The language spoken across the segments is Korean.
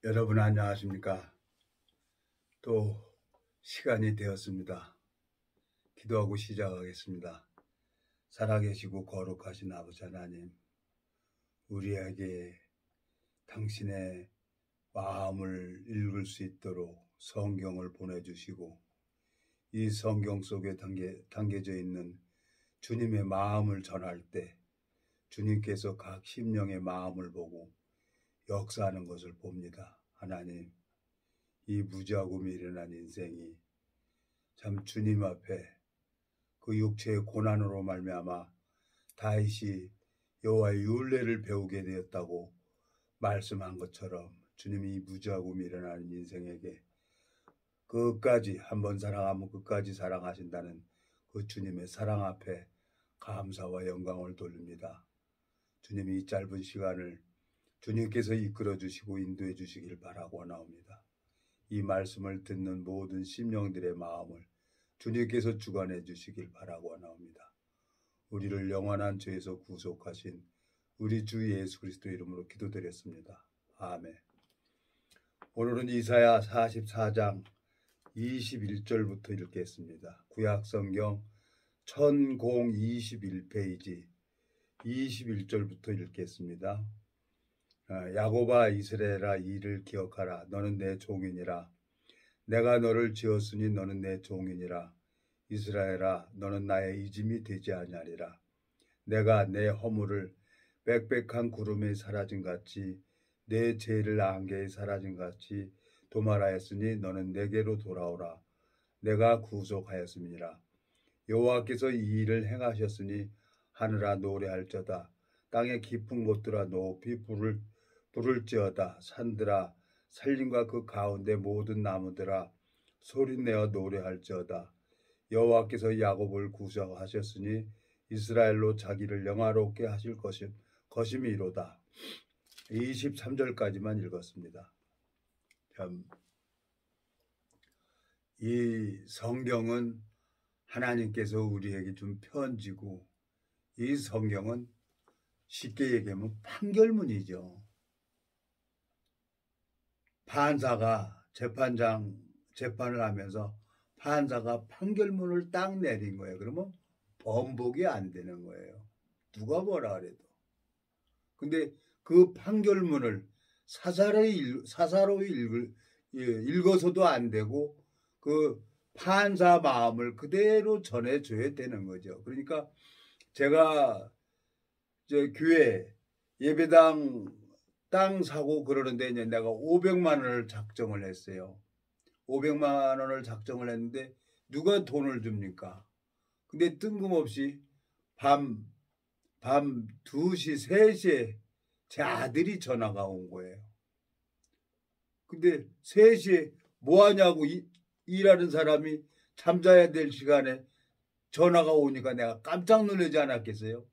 여러분 안녕하십니까? 또 시간이 되었습니다. 기도하고 시작하겠습니다. 살아계시고 거룩하신 아버지 하나님, 우리에게 당신의 마음을 읽을 수 있도록 성경을 보내주시고 이 성경 속에 담겨져 있는 주님의 마음을 전할 때 주님께서 각 심령의 마음을 보고 역사하는 것을 봅니다. 하나님, 이 무지하고 미련한 인생이 참 주님 앞에 그 육체의 고난으로 말미암아 다윗이 여호와의 율례를 배우게 되었다고 말씀한 것처럼 주님이 이 무지하고 미련한 인생에게 끝까지 한번 사랑하면 끝까지 사랑하신다는 그 주님의 사랑 앞에 감사와 영광을 돌립니다. 주님이 이 짧은 시간을 주님께서 이끌어 주시고 인도해 주시길 바라고 나옵니다. 이 말씀을 듣는 모든 심령들의 마음을 주님께서 주관해 주시길 바라고 나옵니다. 우리를 영원한 죄에서 구속하신 우리 주 예수 그리스도 이름으로 기도드렸습니다. 아멘. 오늘은 이사야 44장 21절부터 읽겠습니다. 구약성경 1021페이지 21절부터 읽겠습니다. 야곱아 이스라엘아 이를 기억하라. 너는 내 종이니라. 내가 너를 지었으니 너는 내 종이니라. 이스라엘아 너는 나의 이짐이 되지 아니하리라. 내가 내 허물을 빽빽한 구름에 사라진같이 내 죄를 안개에 사라진같이 도말하였으니 너는 내게로 돌아오라. 내가 구속하였음이니라. 여호와께서 이 일을 행하셨으니 하늘아 노래할저다. 땅의 깊은 곳들아 높이 부를지어다. 산들아 산림과 그 가운데 모든 나무들아 소리내어 노래할지어다. 여호와께서 야곱을 구속하셨으니 이스라엘로 자기를 영화롭게 하실 것임이로다. 23절까지만 읽었습니다. 이 성경은 하나님께서 우리에게 준 편지고 이 성경은 쉽게 얘기하면 판결문이죠. 판사가 재판을 하면서 판사가 판결문을 딱 내린 거예요. 그러면 번복이 안 되는 거예요. 누가 뭐라 그래도. 근데 그 판결문을 사사로이 읽어서도 안 되고 그 판사 마음을 그대로 전해줘야 되는 거죠. 그러니까 제가 교회 예배당 땅 사고 그러는데 이제 내가 500만 원을 작정을 했어요. 500만 원을 작정을 했는데 누가 돈을 줍니까? 근데 뜬금없이 밤 2시, 3시에 제 아들이 전화가 온 거예요. 근데 3시에 뭐 하냐고 일하는 사람이 잠자야 될 시간에 전화가 오니까 내가 깜짝 놀라지 않았겠어요?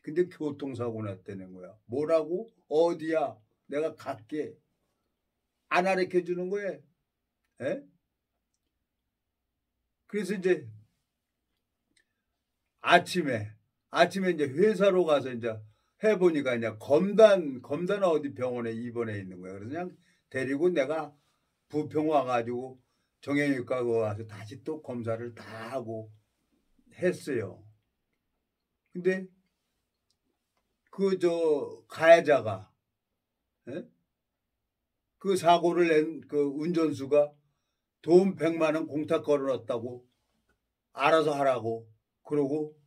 근데 교통사고 났다는 거야. 뭐라고? 어디야? 내가 갈게. 안 가르쳐 주는 거예요. 에? 그래서 이제 아침에 이제 회사로 가서 이제 해보니까 이제 검단 어디 병원에 입원해 있는 거야. 그래서 그냥 데리고 내가 부평 와가지고 정형외과 와서 다시 또 검사를 다 하고 했어요. 근데 가해자가 그 사고를 낸 그 운전수가 돈 100만 원 공탁 걸어놨다고 알아서 하라고 그러고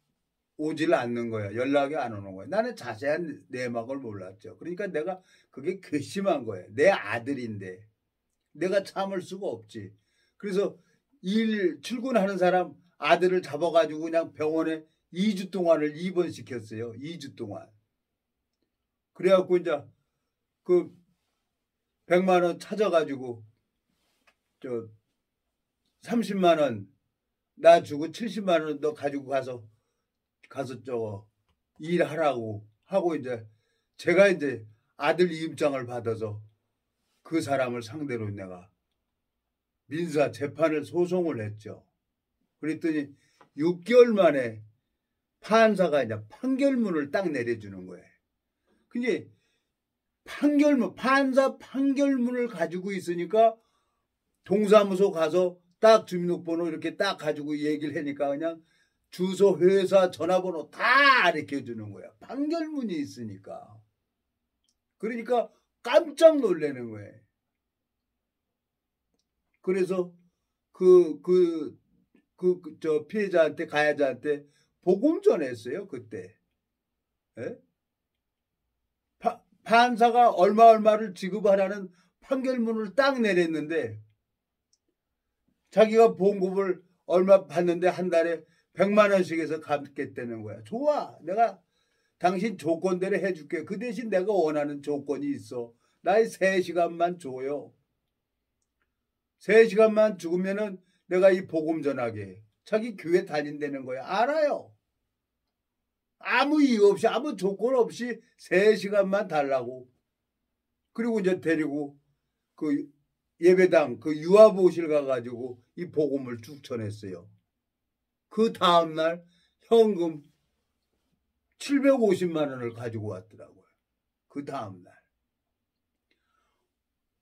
오질 않는 거야. 연락이 안 오는 거야. 나는 자세한 내막을 몰랐죠. 그러니까 내가 그게 괘씸한 거야. 내 아들인데 내가 참을 수가 없지. 그래서 출근하는 사람 아들을 잡아가지고 그냥 병원에 2주 동안을 입원시켰어요. 2주 동안. 그래갖고 이제 그 100만 원 찾아가지고 30만 원 나 주고 70만 원 너 가지고 가서 일하라고 하고 이제 제가 이제 아들 이임장을 받아서 그 사람을 상대로 내가 민사 재판을 소송을 했죠. 그랬더니 6개월 만에 판사가 이제 판결문을 딱 내려주는 거예요. 근데 판결문, 판사 판결문을 가지고 있으니까 동사무소 가서 딱 주민등록번호 이렇게 딱 가지고 얘기를 하니까 그냥 주소, 회사, 전화번호 다 알려주는 거야. 판결문이 있으니까. 그러니까 깜짝 놀라는 거예요. 그래서 저 피해자한테, 가해자한테 복음 전했어요, 그때. 예? 판사가 얼마를 지급하라는 판결문을 딱 내렸는데 자기가 보험금을 얼마 받는데 한 달에 100만 원씩 해서 갚겠다는 거야. 좋아. 내가 당신 조건대로 해줄게. 그 대신 내가 원하는 조건이 있어. 나의 3시간만 줘요. 3시간만 죽으면은 내가 이 복음 전하게 해. 자기 교회 다닌다는 거야. 알아요. 아무 이유 없이, 아무 조건 없이 3시간만 달라고. 그리고 이제 데리고 그 예배당 그 유아보실 가가지고 이 복음을 쭉 전했어요. 그 다음날 현금 750만 원을 가지고 왔더라고요. 그 다음날.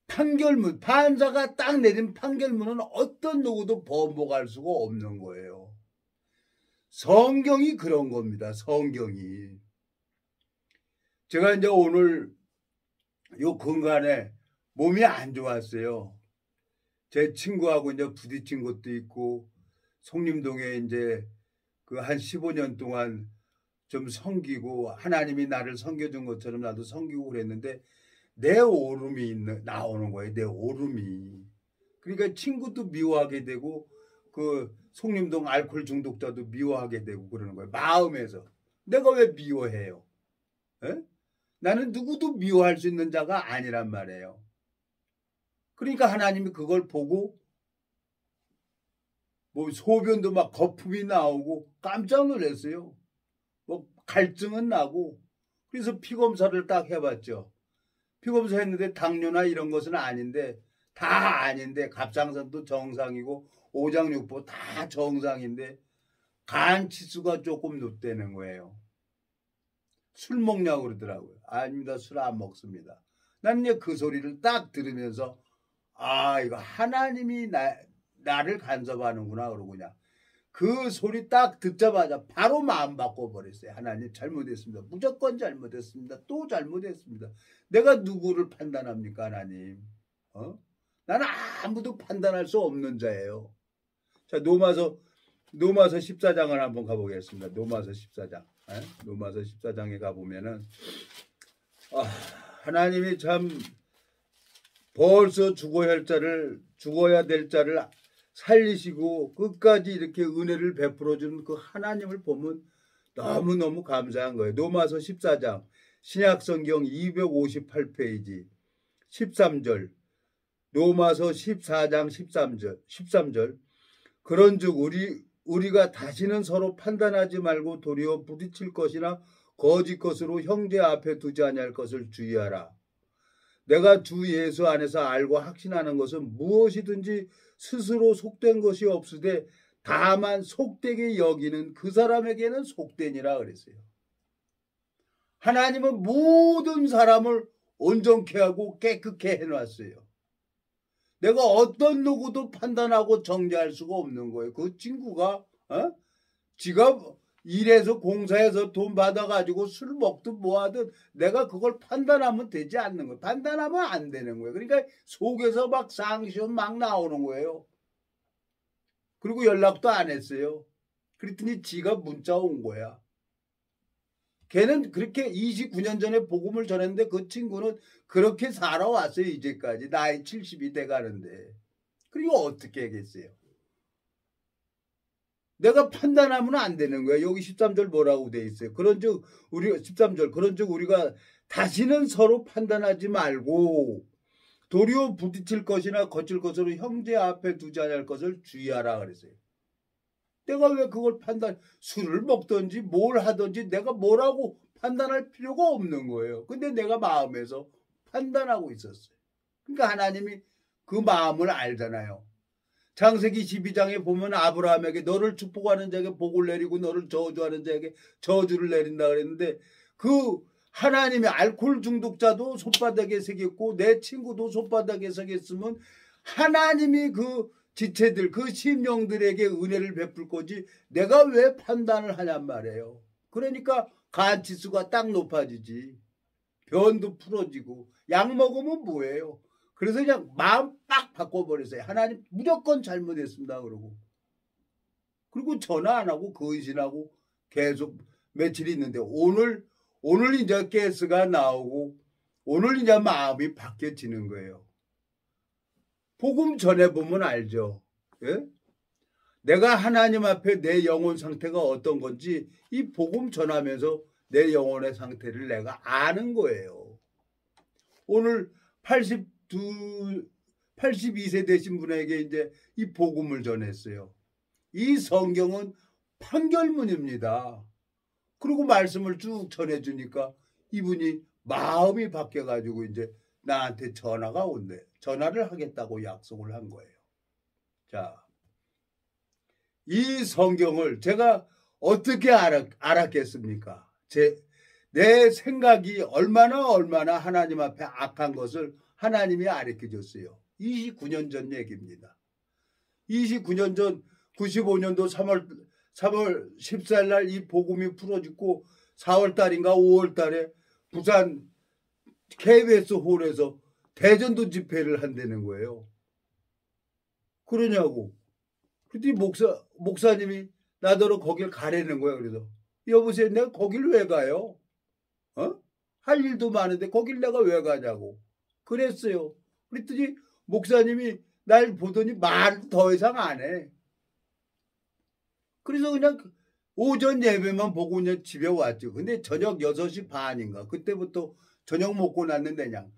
판결문, 판사가 딱 내린 판결문은 어떤 누구도 번복할 수가 없는 거예요. 성경이 그런 겁니다. 성경이. 제가 이제 오늘 요 근간에 몸이 안 좋았어요. 제 친구하고 이제 부딪힌 것도 있고, 송림동에 이제 그 한 15년 동안 좀 섬기고, 하나님이 나를 섬겨준 것처럼 나도 섬기고 그랬는데, 내 오름이 나오는 거예요. 내 오름이. 그러니까 친구도 미워하게 되고, 그 송림동 알코올 중독자도 미워하게 되고 그러는 거예요. 마음에서. 내가 왜 미워해요? 에? 나는 누구도 미워할 수 있는 자가 아니란 말이에요. 그러니까 하나님이 그걸 보고 뭐 소변도 막 거품이 나오고 깜짝 놀랐어요. 뭐 갈증은 나고. 그래서 피검사를 딱 해봤죠. 피검사 했는데 당뇨나 이런 것은 아닌데, 다 아닌데, 갑상선도 정상이고 오장육부 다 정상인데 간 치수가 조금 높다는 거예요. 술 먹냐고 그러더라고요. 아닙니다. 술 안 먹습니다. 난 이제 그 소리를 딱 들으면서 아, 이거 하나님이 나를 간섭하는구나 그러고 그냥 그 소리 딱 듣자마자 바로 마음 바꿔버렸어요. 하나님 잘못했습니다. 무조건 잘못했습니다. 또 잘못했습니다. 내가 누구를 판단합니까, 하나님? 나는 아무도 판단할 수 없는 자예요. 자, 노마서 14장을 한번 가보겠습니다. 노마서 14장. 노마서 14장에 가보면은 하나님이 참 벌써 죽어야 될 자를 살리시고 끝까지 이렇게 은혜를 베풀어주는 그 하나님을 보면 너무너무 감사한 거예요. 노마서 14장 신약성경 258페이지 13절, 노마서 14장 13절 그런즉 우리가 다시는 서로 판단하지 말고 도리어 부딪힐 것이나 거짓 것으로 형제 앞에 두지 아니할 것을 주의하라. 내가 주 예수 안에서 알고 확신하는 것은 무엇이든지 스스로 속된 것이 없으되 다만 속되게 여기는 그 사람에게는 속되니라 그랬어요. 하나님은 모든 사람을 온전케 하고 깨끗게 해놨어요. 내가 어떤 누구도 판단하고 정죄할 수가 없는 거예요. 그 친구가 지가 일해서 공사해서 돈 받아가지고 술 먹든 뭐하든 내가 그걸 판단하면 되지 않는 거예요. 판단하면 안 되는 거예요. 그러니까 속에서 막 상시험 막 나오는 거예요. 그리고 연락도 안 했어요. 그랬더니 지가 문자 온 거야. 걔는 그렇게 29년 전에 복음을 전했는데 그 친구는 그렇게 살아왔어요. 이제까지 나이 70이 돼가는데. 그리고 어떻게 하겠어요? 내가 판단하면 안 되는 거야. 여기 13절 뭐라고 돼 있어요? 그런즉 우리가 13절 그런즉 우리가 다시는 서로 판단하지 말고 도리어 부딪힐 것이나 거칠 것으로 형제 앞에 두지 않을 것을 주의하라 그랬어요. 내가 왜 그걸 술을 먹든지 뭘 하든지 내가 뭐라고 판단할 필요가 없는 거예요. 근데 내가 마음에서 판단하고 있었어요. 그러니까 하나님이 그 마음을 알잖아요. 창세기 12장에 보면 아브라함에게 너를 축복하는 자에게 복을 내리고 너를 저주하는 자에게 저주를 내린다 그랬는데 그 하나님이 알코올 중독자도 손바닥에 새겼고 내 친구도 손바닥에 새겼으면 하나님이 그 지체들, 그 심령들에게 은혜를 베풀 거지 내가 왜 판단을 하냔 말이에요. 그러니까 간치수가 딱 높아지지. 변도 풀어지고 약 먹으면 뭐예요. 그래서 그냥 마음 딱 바꿔버렸어요. 하나님 무조건 잘못했습니다 그러고. 그리고 전화 안 하고 거짓하고 계속 며칠 있는데 오늘 이제 가스가 나오고 오늘 이제 마음이 바뀌어지는 거예요. 복음 전해보면 알죠. 예? 내가 하나님 앞에 내 영혼 상태가 어떤 건지 이 복음 전하면서 내 영혼의 상태를 내가 아는 거예요. 오늘 82세 되신 분에게 이제 이 복음을 전했어요. 이 성경은 판결문입니다. 그리고 말씀을 쭉 전해주니까 이분이 마음이 바뀌어가지고 이제 나한테 전화가 온대. 전화를 하겠다고 약속을 한 거예요. 자, 이 성경을 제가 어떻게 알았겠습니까? 내 생각이 얼마나 하나님 앞에 악한 것을 하나님이 가르쳐줬어요. 29년 전 얘기입니다. 29년 전 95년도 3월 14일 날 이 복음이 풀어지고 4월 달인가 5월 달에 부산 KBS 홀에서 대전도 집회를 한다는 거예요. 그러냐고. 그때 목사님이 나더러 거길 가라는 거야. 그래서 여보세요, 내가 거길 왜 가요? 할 일도 많은데 거길 내가 왜 가냐고 그랬어요. 그랬더니 목사님이 날 보더니 말 더 이상 안 해. 그래서 그냥 오전 예배만 보고 그냥 집에 왔죠. 근데 저녁 6시 반인가 그때부터 저녁 먹고 났는데 그냥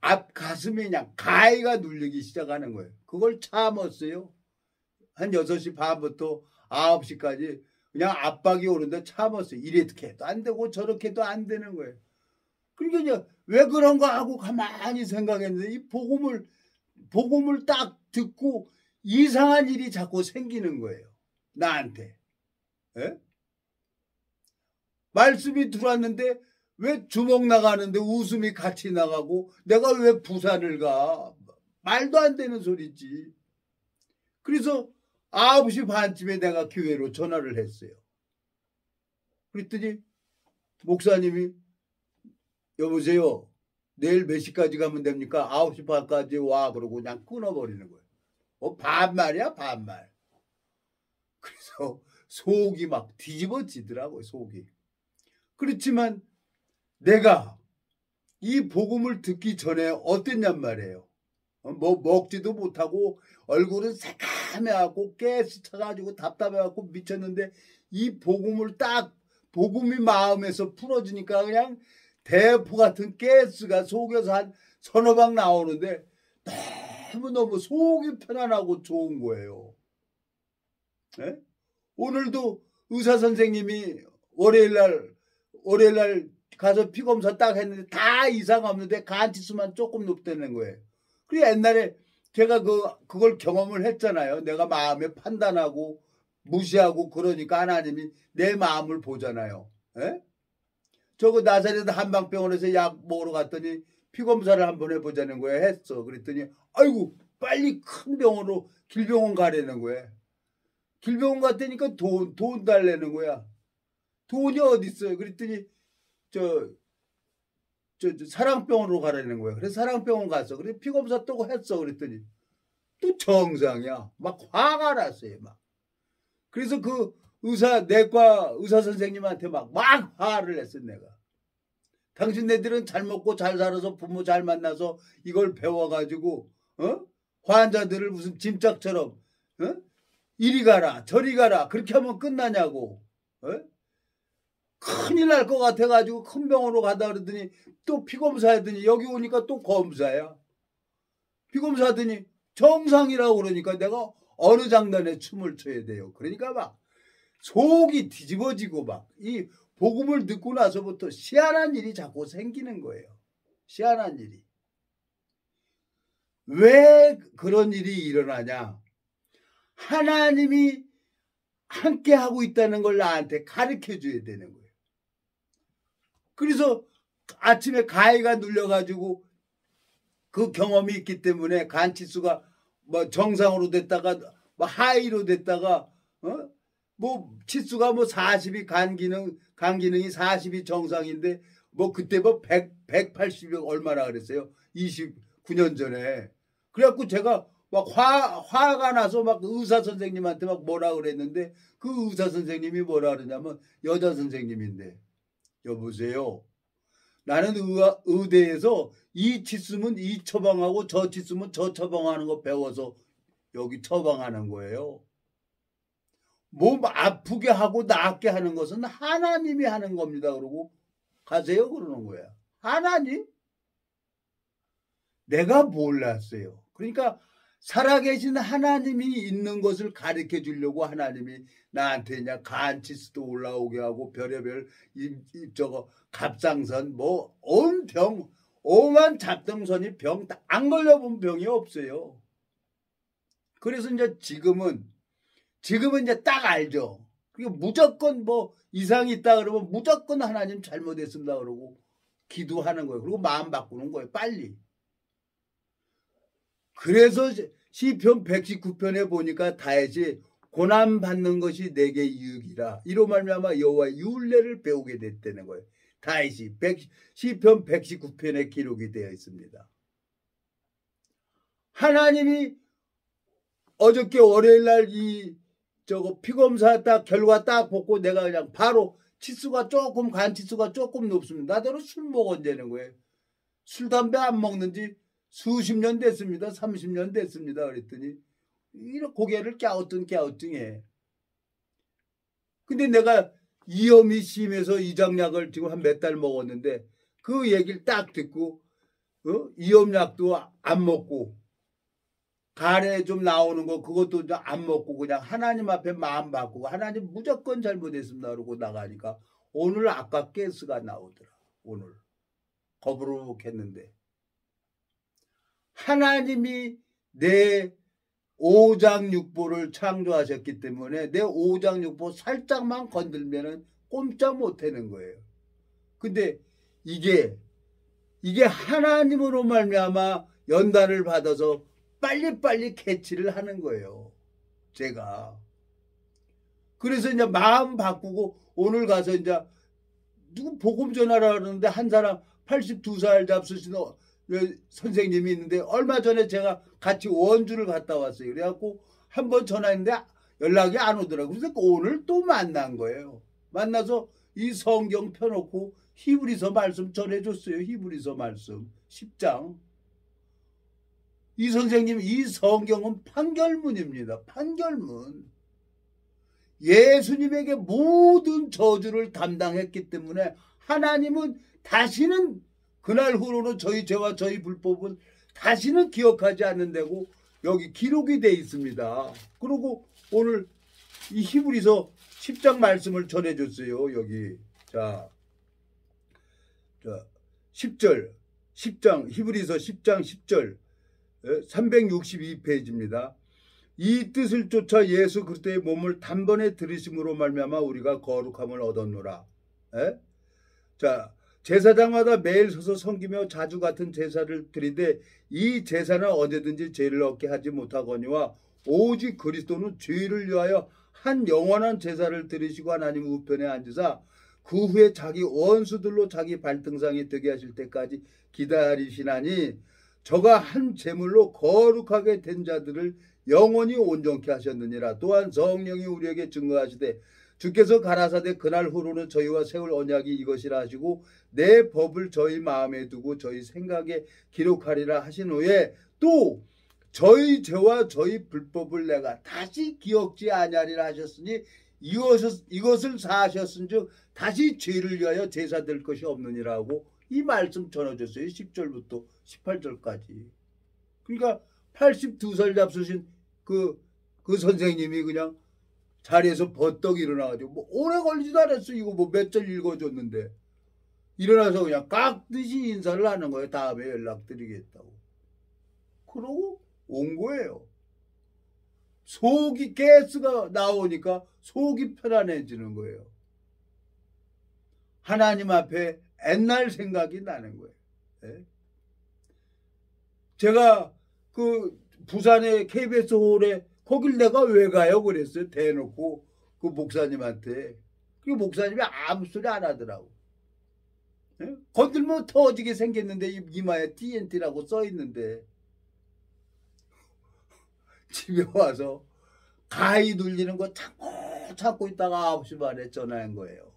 앞 가슴이 그냥 가위가 눌리기 시작하는 거예요. 그걸 참았어요. 한 6시 반부터 9시까지 그냥 압박이 오는데 참았어요. 이렇게 해도 안 되고 저렇게 해도 안 되는 거예요. 그러니까 이제 왜 그런가 하고 가만히 생각했는데 이 복음을 딱 듣고 이상한 일이 자꾸 생기는 거예요. 나한테. 에? 말씀이 들어왔는데 왜 주먹 나가는데 웃음이 같이 나가고 내가 왜 부산을 가? 말도 안 되는 소리지. 그래서 9시 반쯤에 내가 교회로 전화를 했어요. 그랬더니 목사님이 여보세요. 내일 몇 시까지 가면 됩니까? 9시 반까지 와. 그러고 그냥 끊어버리는 거예요. 반말이야 반말. 그래서 속이 막 뒤집어지더라고요. 속이. 그렇지만 내가 이 복음을 듣기 전에 어땠냔 말이에요. 뭐 먹지도 못하고 얼굴은 새카매하고 가스 차가지고 답답해갖고 미쳤는데 이 복음을 딱 복음이 마음에서 풀어지니까 그냥 대포 같은 가스가 속에서 한 서너 방 나오는데 너무너무 속이 편안하고 좋은 거예요. 네? 오늘도 의사 선생님이 월요일날 가서 피검사 딱 했는데 다 이상 없는데 간치수만 조금 높다는 거예요. 그리고 옛날에 제가 그걸 경험을 했잖아요. 내가 마음에 판단하고 무시하고 그러니까 하나님이 내 마음을 보잖아요. 에? 저거 나사렛 한방병원에서 약 먹으러 갔더니 피검사를 한번 해보자는 거예요. 했어. 그랬더니 아이고 빨리 큰 병원으로 길병원 가라는 거예요. 길병원 갔다니까 돈 달라는 거야. 돈이 어디 있어요? 그랬더니 저 사랑병원으로 가라는 거예요. 그래서 사랑병원 갔어. 그래서 피검사 또 했어. 그랬더니 또 정상이야. 막 화가 났어요. 막. 그래서 그 내과 의사 선생님한테 막 화를 냈어. 내가. 당신네들은 잘 먹고 잘 살아서 부모 잘 만나서 이걸 배워가지고 환자들을 무슨 짐짝처럼 이리 가라 저리 가라 그렇게 하면 끝나냐고. 큰일 날 것 같아가지고 큰 병원으로 가다 그러더니 또 피검사 하더니 여기 오니까 또 검사야. 피검사 하더니 정상이라고 그러니까 내가 어느 장단에 춤을 춰야 돼요. 그러니까 막 속이 뒤집어지고 막 이 복음을 듣고 나서부터 희한한 일이 자꾸 생기는 거예요. 희한한 일이. 왜 그런 일이 일어나냐? 하나님이 함께 하고 있다는 걸 나한테 가르쳐 줘야 되는 거예요. 그래서 아침에 가위가 눌려가지고 그 경험이 있기 때문에 간 치수가 뭐 정상으로 됐다가 뭐 하이로 됐다가 뭐 치수가 뭐 40이 간 기능이 40이 정상인데 뭐 그때 뭐 180이 얼마나 그랬어요. 29년 전에. 그래갖고 제가 막 화가 나서 막 의사 선생님한테 막 뭐라 그랬는데 그 의사 선생님이 뭐라 그러냐면 여자 선생님인데 여보세요. 나는 의대에서 이 치수면 이 처방하고 저 치수면 저 처방하는 거 배워서 여기 처방하는 거예요. 몸 아프게 하고 낫게 하는 것은 하나님이 하는 겁니다. 그러고 가세요 그러는 거야. 하나님? 내가 몰랐어요. 그러니까 살아계신 하나님이 있는 것을 가르쳐 주려고 하나님이 나한테 그냥 간치수도 올라오게 하고 별의별 저거 갑상선 뭐 온 병 오만 잡동선이 병 안 걸려본 병이 없어요. 그래서 이제 지금은 이제 딱 알죠. 그게 무조건 뭐 이상이 있다 그러면 무조건 하나님 잘못했습니다 그러고 기도하는 거예요. 그리고 마음 바꾸는 거예요. 빨리. 그래서 시편 119편에 보니까 다윗이 고난 받는 것이 내게 이익이라 이로 말미암아 여호와의 율례를 배우게 됐다는 거예요. 다윗이 시편 119편에 기록이 되어 있습니다. 하나님이 어저께 월요일 날 저거 피검사 딱 결과 딱 보고 내가 그냥 바로 치수가 조금 간 치수가 조금 높습니다. 나대로 술 먹었다는 거예요. 술 담배 안 먹는지 수십 년 됐습니다. 30년 됐습니다. 그랬더니 이런 고개를 갸우뚱해. 근데 내가 이염이 심해서 이장약을 지금 한 몇 달 먹었는데 그 얘기를 딱 듣고 이염약도 안 먹고 간에 좀 나오는 거 그것도 안 먹고 그냥 하나님 앞에 마음 바꾸고 하나님 무조건 잘못했습니다. 그러고 나가니까 오늘 아까 가스가 나오더라. 오늘 거부룩했는데 하나님이 내 오장육부를 창조하셨기 때문에 내 오장육부 살짝만 건들면은 꼼짝 못하는 거예요. 근데 이게 하나님으로 말미암아 연단을 받아서 빨리빨리 캐치를 하는 거예요. 제가. 그래서 이제 마음 바꾸고 오늘 가서 이제 누구 복음 전하라 그러는데 한 사람 82살 잡수신 선생님이 있는데 얼마 전에 제가 같이 원주를 갔다 왔어요. 그래갖고 한번 전화했는데 연락이 안 오더라고요. 그래서 오늘 또 만난 거예요. 만나서 이 성경 펴놓고 히브리서 말씀 전해줬어요. 히브리서 말씀 10장. 이 선생님 이 성경은 판결문입니다. 판결문. 예수님에게 모든 저주를 담당했기 때문에 하나님은 다시는 그날 후로는 저희 죄와 저희 불법은 다시는 기억하지 않는다고 여기 기록이 돼 있습니다. 그리고 오늘 이 히브리서 10장 말씀을 전해줬어요. 여기 자 10절 10장 히브리서 10장 10절 362페이지입니다. 이 뜻을 쫓아 예수 그리스도의 몸을 단번에 들으심으로 말미암아 우리가 거룩함을 얻었노라. 자 제사장마다 매일 서서 섬기며 자주 같은 제사를 드리되 이 제사는 언제든지 죄를 얻게 하지 못하거니와 오직 그리스도는 죄를 위하여 한 영원한 제사를 드리시고 하나님 우편에 앉으사 그 후에 자기 원수들로 자기 발등상이 되게 하실 때까지 기다리시나니 저가 한 제물로 거룩하게 된 자들을 영원히 온전케 하셨느니라. 또한 성령이 우리에게 증거하시되 주께서 가라사대 그날 후로는 저희와 세울 언약이 이것이라 하시고 내 법을 저희 마음에 두고 저희 생각에 기록하리라 하신 후에 또 저희 죄와 저희 불법을 내가 다시 기억지 아니하리라 하셨으니 이것을 사하셨은즉 다시 죄를 위하여 제사 될 것이 없느니라고 이 말씀 전해줬어요. 10절부터 18절까지. 그러니까 82살 잡수신 그 선생님이 그냥 자리에서 버떡 일어나가지고 뭐 오래 걸리지도 않았어. 이거 뭐 몇 절 읽어줬는데 일어나서 그냥 깍듯이 인사를 하는 거예요. 다음에 연락드리겠다고. 그러고 온 거예요. 속이 가스가 나오니까 속이 편안해지는 거예요. 하나님 앞에 옛날 생각이 나는 거예요. 예? 제가 그 부산의 KBS 홀에 거길 내가 왜 가요? 그랬어요. 대놓고 그 목사님한테. 그 목사님이 아무 소리 안 하더라고. 예? 건들면 터지게 생겼는데 이마에 TNT라고 써 있는데 집에 와서 가위 눌리는 거 찾고 있다가 9시 반에 전화한 거예요.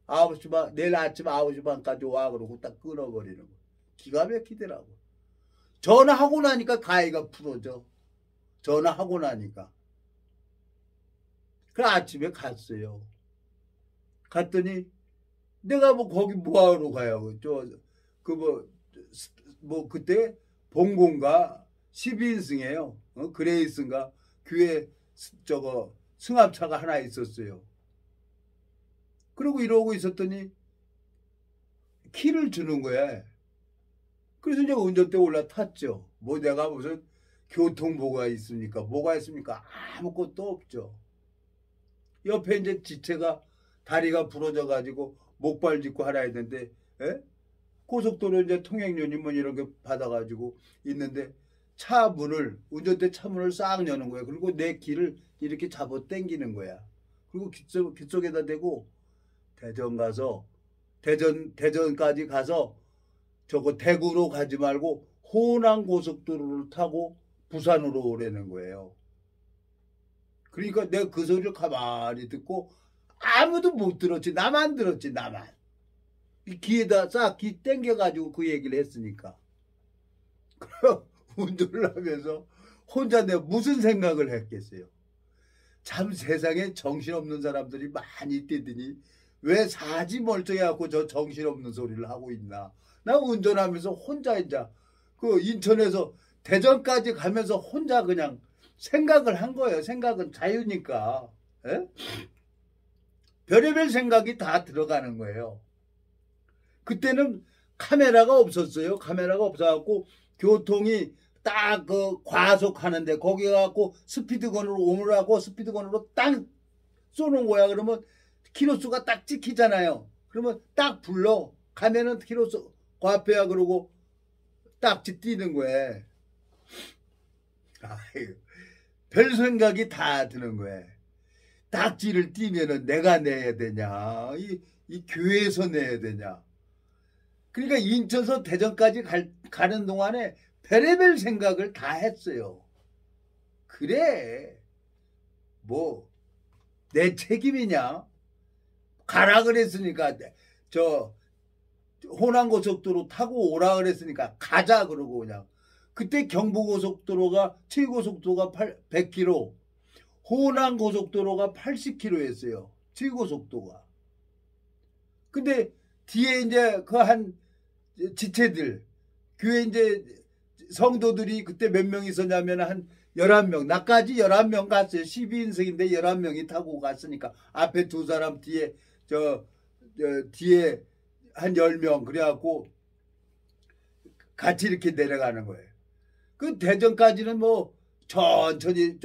9시 반, 내일 아침 9시 반까지 와 그러고 딱 끊어버리는 거. 기가 막히더라고. 전화하고 나니까 가위가 풀어져. 전화하고 나니까. 그 아침에 갔어요. 갔더니 내가 뭐 거기 뭐하러 가요. 뭐 그때 봉고인가 12인승이에요. 그레이스인가 교회 승합차가 하나 있었어요. 그러고 이러고 있었더니 키를 주는 거야. 그래서 이제 운전대 올라탔죠. 뭐 내가 무슨 교통보가 있습니까? 뭐가 있습니까? 아무것도 없죠. 옆에 이제 지체가 다리가 부러져 가지고 목발 짚고 하나 있는데, 에? 고속도로 이제 통행료니 뭐 이런 게 받아가지고 있는데 차 문을, 운전대 차 문을 싹 여는 거야. 그리고 내 길을 이렇게 잡아 당기는 거야. 그리고 귀속에다 대고 대전까지 가서 저거 대구로 가지 말고 호남 고속도로를 타고 부산으로 오라는 거예요. 그러니까 내가 그 소리를 가만히 듣고 아무도 못 들었지. 나만 들었지, 나만. 이 귀에다 싹 귀 땡겨가지고 그 얘기를 했으니까. 운전을 하면서 혼자 내가 무슨 생각을 했겠어요. 참 세상에 정신없는 사람들이 많이 뛰더니 왜 사지 멀쩡해갖고 저 정신없는 소리를 하고 있나. 나 운전하면서 혼자 이제 그 인천에서 대전까지 가면서 혼자 그냥 생각을 한 거예요. 생각은 자유니까. 에? 별의별 생각이 다 들어가는 거예요. 그때는 카메라가 없었어요. 카메라가 없어갖고 교통이 딱 그 과속하는데 거기 가갖고 스피드건으로 오므라고 스피드건으로 딱 쏘는 거야. 그러면 키로수가 딱 찍히잖아요. 그러면 딱 불러. 가면은 키로수 과표야 그러고 딱지 뛰는 거예요. 아이고, 별 생각이 다 드는 거예요. 딱지를 띄면은 내가 내야 되냐, 이 교회에서 내야 되냐. 그러니까 인천에서 대전까지 가는 동안에 별의별 생각을 다 했어요. 그래, 뭐 내 책임이냐? 가라 그랬으니까 저 호남고속도로 타고 오라 그랬으니까 가자 그러고 그냥. 그때 경부고속도로가 최고속도가 100km, 호남고속도로가 80km였어요. 최고속도가. 근데 뒤에 이제 그 한 지체들, 교회 이제 성도들이 그때 몇 명 있었냐면 한 11명, 나까지 11명 갔어요. 12인승인데 11명이 타고 갔으니까 앞에 두 사람 뒤에 뒤에 한 10명 그래갖고 같이 이렇게 내려가는 거예요. 그 대전까지는 뭐 천천히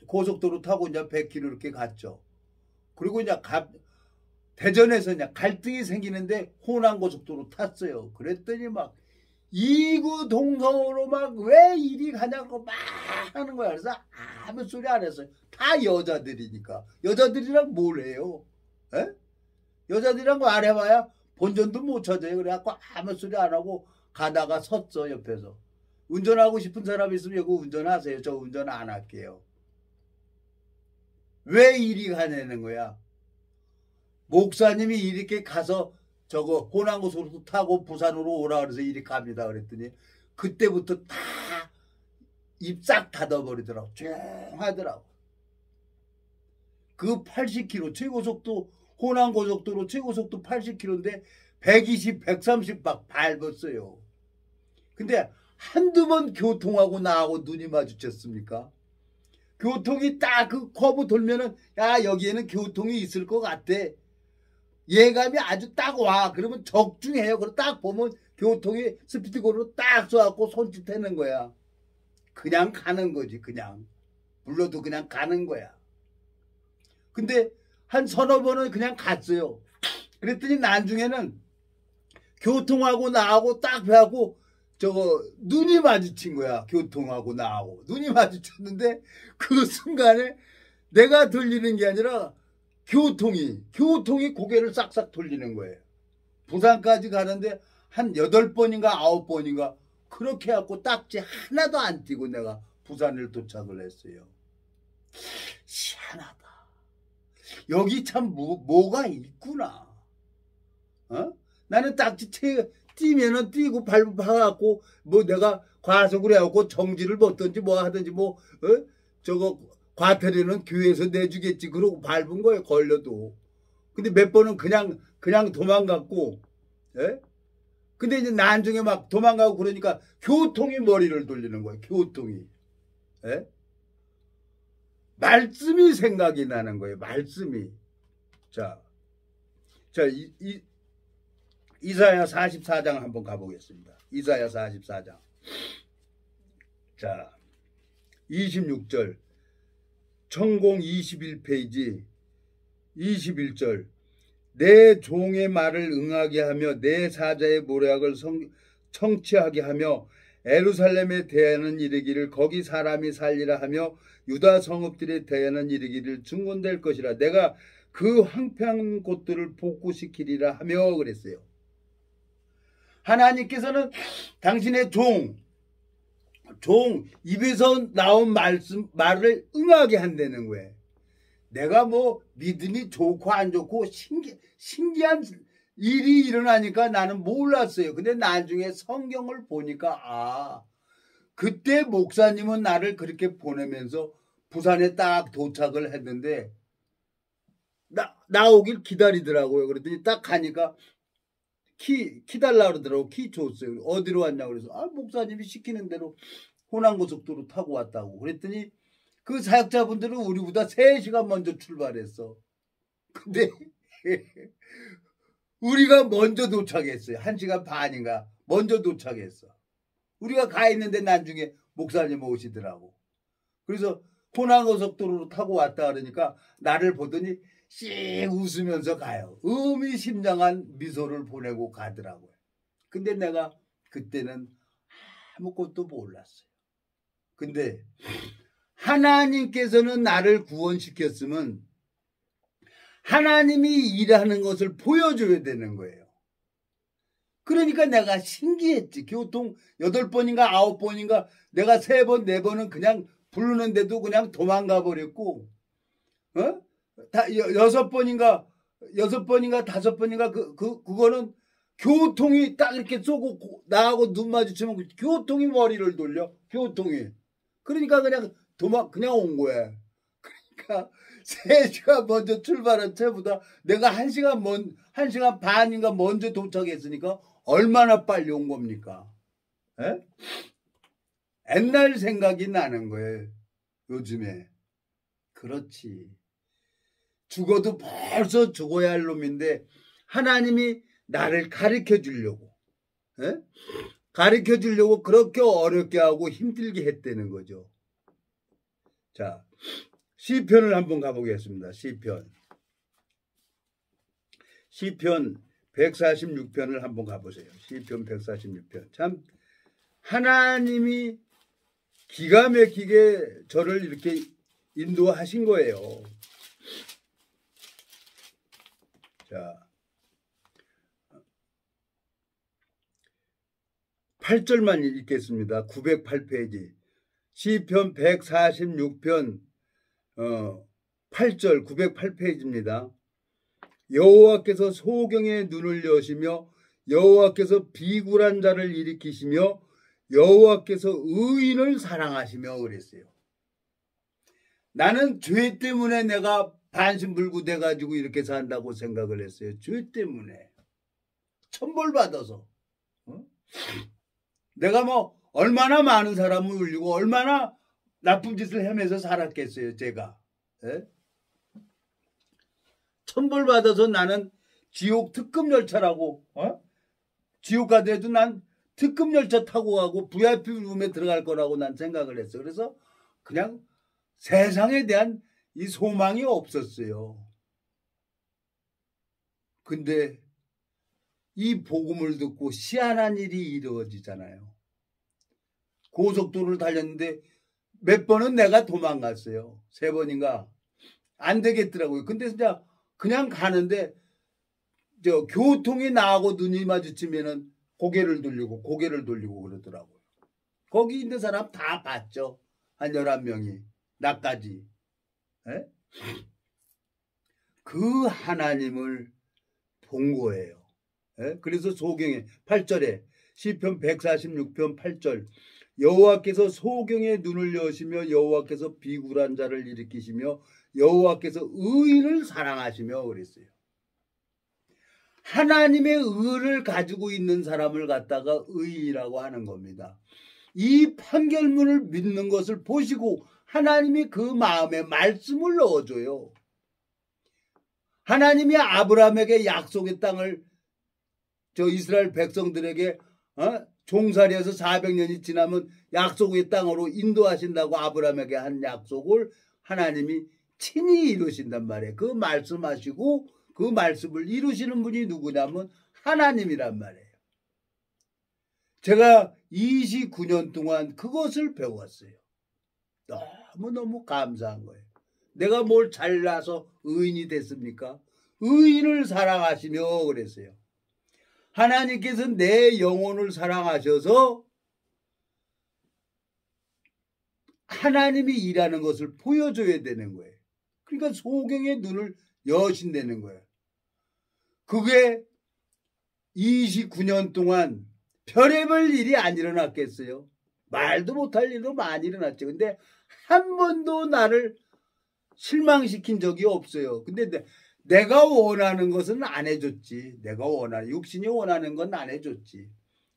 고속도로 타고 이제 100km 이렇게 갔죠. 그리고 이제 대전에서 그냥 갈등이 생기는데 호남고속도로 탔어요. 그랬더니 막 이구 동성으로 막 왜 이리 가냐고 막 하는 거야. 그래서 아무 소리 안 했어요. 다 여자들이니까. 여자들이랑 뭘 해요? 에? 여자들이랑 뭐 안 해봐야 본전도 못 찾아요. 그래갖고 아무 소리 안 하고 가다가 섰어, 옆에서. 운전하고 싶은 사람 있으면 여기 운전하세요. 저 운전 안 할게요. 왜 이리 가냐는 거야. 목사님이 이렇게 가서 저거 호남고속도로 타고 부산으로 오라 그래서 이리 갑니다 그랬더니 그때부터 다 입 싹 닫아버리더라고. 조용하더라고. 그 80km 최고속도 호남고속도로 최고속도 80km인데 120, 130 막 밟았어요. 근데 한두 번 교통하고 나하고 눈이 마주쳤습니까? 교통이 딱 그 커브 돌면은 야 여기에는 교통이 있을 것 같아. 예감이 아주 딱 와. 그러면 적중해요. 그리고 딱 보면 교통이 스피드건으로 딱 쏘갖고 손짓하는 거야. 그냥 가는 거지. 그냥. 불러도 그냥 가는 거야. 근데 한 서너 번은 그냥 갔어요. 그랬더니 나중에는 교통하고 나하고 딱 배하고 저거 눈이 마주친 거야. 교통하고 나하고 눈이 마주쳤는데 그 순간에 내가 돌리는 게 아니라 교통이 고개를 싹싹 돌리는 거예요. 부산까지 가는데 한 8번인가 9번인가 그렇게 해갖고 딱지 하나도 안 띄고 내가 부산을 도착을 했어요. 희한하다. 여기 참 뭐가 있구나. 어? 나는 딱지 뛰면은 뛰고 밟아갖고 뭐 내가 과속을 해갖고 정지를 먹든지 뭐 하든지 뭐 저거 과태료는 교회에서 내주겠지 그러고 밟은 거예요. 걸려도. 근데 몇 번은 그냥 도망갔고, 예? 근데 이제 나중에 막 도망가고 그러니까 교통이 머리를 돌리는 거예요. 교통이. 예? 말씀이 생각이 나는 거예요. 말씀이. 자, 이사야 44장 한번 가보겠습니다. 이사야 44장. 자, 26절. 천공 21페이지 21절. 내 종의 말을 응하게 하며 내 사자의 모략을 청취하게 하며 에루살렘에 대하는 이르기를 거기 사람이 살리라 하며 유다 성읍들에 대하는 이르기를 증언될 것이라. 내가 그 황폐한 곳들을 복구시키리라 하며 그랬어요. 하나님께서는 당신의 종 입에서 나온 말을 응하게 한다는 거예요. 내가 뭐 믿음이 좋고 안 좋고 신기한 일이 일어나니까 나는 몰랐어요. 근데 나중에 성경을 보니까 그때 목사님은 나를 그렇게 보내면서 부산에 딱 도착을 했는데 나오길 기다리더라고요. 그랬더니 딱 가니까 키 달라고 그러더라고. 키 줬어요. 어디로 왔냐고 그래서 목사님이 시키는 대로 호남고속도로 타고 왔다고. 그랬더니 그 사역자분들은 우리보다 3시간 먼저 출발했어. 근데 우리가 먼저 도착했어요. 1시간 반인가 먼저 도착했어. 우리가 가 있는데 나중에 목사님 오시더라고. 그래서 호남고속도로로 타고 왔다 그러니까 나를 보더니 씩 웃으면서 가요. 의미심장한 미소를 보내고 가더라고요. 근데 내가 그때는 아무것도 몰랐어요. 근데 하나님께서는 나를 구원시켰으면 하나님이 일하는 것을 보여줘야 되는 거예요. 그러니까 내가 신기했지. 교통 8번인가 9번인가 내가 3번 4번은 그냥 부르는데도 그냥 도망가 버렸고 6번인가 5번인가 그거는 교통이 딱 이렇게 쏘고 나하고 눈 마주치면 교통이 머리를 돌려. 교통이. 그러니까 그냥 온 거야. 그러니까 3시간 먼저 출발한 채보다 내가 1시간 반인가 먼저 도착했으니까 얼마나 빨리 온 겁니까? 에? 옛날 생각이 나는 거예요. 요즘에. 그렇지. 죽어도 벌써 죽어야 할 놈인데 하나님이 나를 가르쳐 주려고 그렇게 어렵게 하고 힘들게 했다는 거죠. 자, 시편을 한번 가보겠습니다. 시편 146편을 한번 가보세요. 시편 146편. 참 하나님이 기가 막히게 저를 이렇게 인도하신 거예요. 자, 8절만 읽겠습니다. 908페이지. 시편 146편 8절 908페이지입니다. 여호와께서 소경의 눈을 여시며 여호와께서 비굴한 자를 일으키시며 여호와께서 의인을 사랑하시며 그랬어요. 나는 죄 때문에 내가 반신불구 돼가지고 이렇게 산다고 생각을 했어요. 죄 때문에. 천벌받아서. 내가 뭐 얼마나 많은 사람을 울리고 얼마나 나쁜 짓을 헤매서 살았겠어요. 제가. 예? 천벌받아서 나는 지옥 특급 열차라고 지옥 가더라도 난 특급 열차 타고 가고 VIP 룸에 들어갈 거라고 난 생각을 했어요. 그래서 그냥 세상에 대한 이 소망이 없었어요. 근데 이 복음을 듣고 희한한 일이 이루어지잖아요. 고속도로를 달렸는데 몇 번은 내가 도망갔어요. 3번인가. 안 되겠더라고요. 근데 진짜 그냥 가는데 교통이 나하고 눈이 마주치면은 고개를 돌리고 그러더라고요. 거기 있는 사람 다 봤죠. 한 11명이. 나까지. 에? 그 하나님을 본 거예요. 에? 그래서 소경에 8절에 시편 146편 8절 여호와께서 소경의 눈을 여시며 여호와께서 비굴한 자를 일으키시며 여호와께서 의인을 사랑하시며 그랬어요. 하나님의 의를 가지고 있는 사람을 갖다가 의인이라고 하는 겁니다. 이 판결문을 믿는 것을 보시고 하나님이 그 마음에 말씀을 넣어줘요. 하나님이 아브라함에게 약속의 땅을 이스라엘 백성들에게 종살이에서 400년이 지나면 약속의 땅으로 인도하신다고 아브라함에게 한 약속을 하나님이 친히 이루신단 말이에요. 그 말씀하시고 그 말씀을 이루시는 분이 누구냐면 하나님이란 말이에요. 제가 29년 동안 그것을 배웠어요. 너무너무 감사한 거예요. 내가 뭘 잘나서 의인이 됐습니까? 의인을 사랑하시며 그랬어요. 하나님께서 내 영혼을 사랑하셔서 하나님이 일하는 것을 보여줘야 되는 거예요. 그러니까 소경의 눈을 여신다는 거예요. 그게 29년 동안 별의별 일이 안 일어났겠어요. 말도 못할 일도 많이 일어났죠. 근데 한 번도 나를 실망시킨 적이 없어요. 근데 내가 원하는 것은 안 해줬지. 내가 원하는, 육신이 원하는 건 안 해줬지.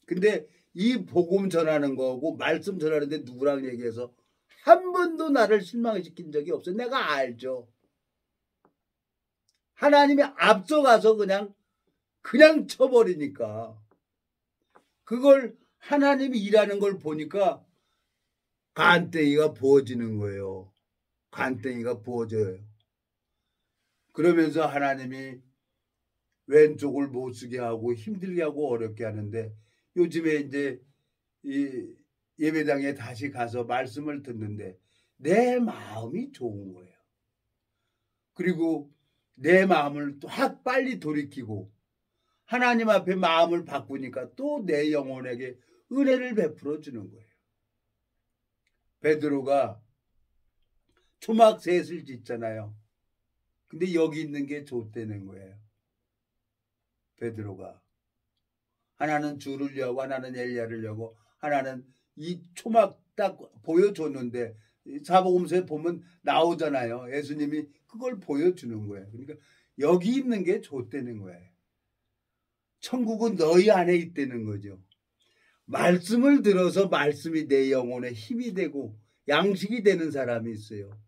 근데 이 복음 전하는 거고 말씀 전하는데 누구랑 얘기해서 한 번도 나를 실망시킨 적이 없어요. 내가 알죠. 하나님이 앞서가서 그냥 쳐버리니까. 그걸 하나님이 일하는 걸 보니까 간땡이가 부어지는 거예요. 간땡이가 부어져요. 그러면서 하나님이 왼쪽을 못 쓰게 하고 힘들게 하고 어렵게 하는데 요즘에 이제 이 예배당에 다시 가서 말씀을 듣는데 내 마음이 좋은 거예요. 그리고 내 마음을 또 빨리 돌이키고 하나님 앞에 마음을 바꾸니까 또 내 영혼에게 은혜를 베풀어 주는 거예요. 베드로가 초막셋을 짓잖아요. 근데 여기 있는 게 좋다는 거예요. 베드로가. 하나는 주를 여고 하나는 엘리야를 여고 하나는 이 초막 딱 보여줬는데 사복음서에 보면 나오잖아요. 예수님이 그걸 보여주는 거예요. 그러니까 여기 있는 게 좋다는 거예요. 천국은 너희 안에 있다는 거죠. 말씀을 들어서 말씀이 내 영혼에 힘이 되고 양식이 되는 사람이 있어요.